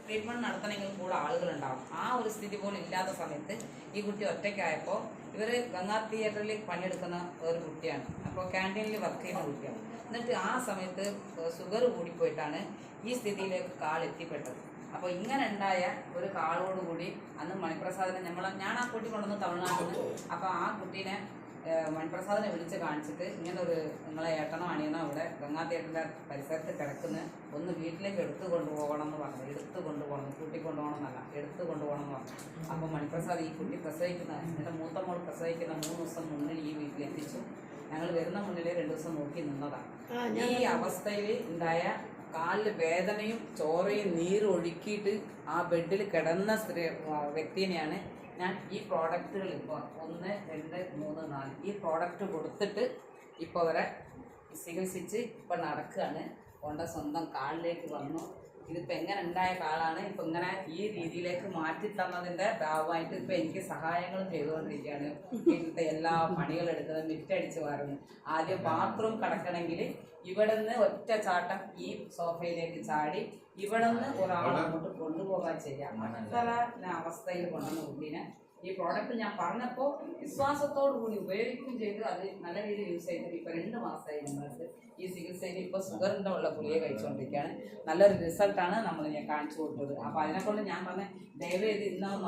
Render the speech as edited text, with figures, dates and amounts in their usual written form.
Treatment നടത്തണമെങ്കിലും കൂടെ ആളുകളുണ്ടാവും. ആ ഒരു സ്ഥിതി പോലും ഇല്ലാത്ത സമയത്ത് ഈ കുട്ടി ഒറ്റയ്ക്കായപ്പോൾ ഇവർ ഗംഗാ തിയേറ്ററിൽ പണിയെടുക്കുന്ന ഒരു കുട്ടിയാണ്. അപ്പോൾ ക്യാൻറ്റീനിൽ വർക്ക് ചെയ്യുന്ന കുട്ടിയാണ്. എന്നിട്ട് ആ സമയത്ത് ഷുഗർ കൂടിപ്പോയിട്ടാണ് ഈ സ്ഥിതിയിലേക്ക് കാൾ എത്തിപ്പെട്ടത്. അപ്പോൾ ഇങ്ങനെ ഉണ്ടായ ഒരു കാളോടുകൂടി അന്ന് മണിപ്രസാദിനെ ഞാൻ ആ കുട്ടി കൊണ്ടുവന്ന് തമിഴ്നാട്ടിൽ നിന്ന്. അപ്പോൾ ആ കുട്ടീനെ മണിപ്രസാദിനെ വിളിച്ച് കാണിച്ചിട്ട് ഇങ്ങനെ ഒരു നിങ്ങളെ ഏട്ടനോ അണിയനോ ഇവിടെ ഗംഗാ തിയേറ്ററിൻ്റെ പരിസരത്ത് കിടക്കുന്ന ഒന്ന് വീട്ടിലേക്ക് എടുത്തു കൊണ്ടുപോകണം എന്ന് പറഞ്ഞു. എടുത്തു കൊണ്ടുപോകണം, കൂട്ടിക്കൊണ്ടുപോകണം എന്നല്ല, എടുത്തു കൊണ്ടുപോകണം എന്ന് പറഞ്ഞു. അപ്പോൾ മണിപ്രസാദ് ഈ കുട്ടി പ്രസവിക്കുന്ന എൻ്റെ മൂത്ത മോൾ പ്രസവിക്കുന്ന 3 ദിവസം മുന്നിൽ ഈ വീട്ടിലെത്തിച്ചു. ഞങ്ങൾ വരുന്ന മുന്നിൽ 2 ദിവസം നോക്കി നിന്നതാണ്. ഈ അവസ്ഥയിൽ ഉണ്ടായ കാലിൽ വേദനയും ചോരയും നീരും ഒഴുക്കിയിട്ട് ആ ബെഡിൽ കിടന്ന വ്യക്തിനെയാണ് ഞാൻ ഈ പ്രോഡക്റ്റുകൾ ഇപ്പോൾ 1, 2, 3, 4 ഈ പ്രോഡക്റ്റ് കൊടുത്തിട്ട് ഇപ്പോൾ അവരെ ചികിത്സിച്ച് ഇപ്പം നടക്കുകയാണ്. കൊണ്ട സ്വന്തം കാലിലേക്ക് വന്നു. ഇതിപ്പോൾ എങ്ങനെ ഉണ്ടായ കാലാണ് ഇപ്പം ഇങ്ങനെ ഈ രീതിയിലേക്ക് മാറ്റി തന്നതിൻ്റെ ഭാഗമായിട്ട് ഇപ്പം എനിക്ക് സഹായങ്ങളും ചെയ്തുകൊണ്ടിരിക്കുകയാണ്. വീട്ടിലത്തെ എല്ലാ പണികളെടുക്കുന്നത്, മിറ്റടിച്ച് വാരുന്നു. ആദ്യം ബാത്റൂം കിടക്കണമെങ്കിൽ ഇവിടെ നിന്ന് ഒറ്റ ചാട്ടം ഈ സോഫയിലേക്ക് ചാടി ഇവിടെ നിന്ന് ഒരാളെ അങ്ങോട്ട് കൊണ്ടുപോകാൻ ചെയ്യാം. അത്ര അവസ്ഥയിൽ കൊണ്ടുവന്ന കുട്ടീനെ ഈ പ്രോഡക്റ്റ് ഞാൻ പറഞ്ഞപ്പോൾ വിശ്വാസത്തോടു കൂടി ഉപയോഗിക്കുകയും ചെയ്ത് അത് നല്ല രീതിയിൽ യൂസ് ചെയ്തിട്ട് ഇപ്പോൾ 2 മാസമായി നമ്മൾക്ക് ഈ ചികിത്സയിൽ ഇപ്പോൾ ഷുഗറിൻ്റെ ഉള്ള ഗുളിക കഴിച്ചുകൊണ്ടിരിക്കുകയാണ്. നല്ലൊരു റിസൾട്ടാണ് ഞാൻ കാണിച്ചു കൊടുത്തത്. അപ്പോൾ അതിനെക്കൊണ്ട് ഞാൻ പറഞ്ഞ ദയവേത് ഇന്നൊന്നും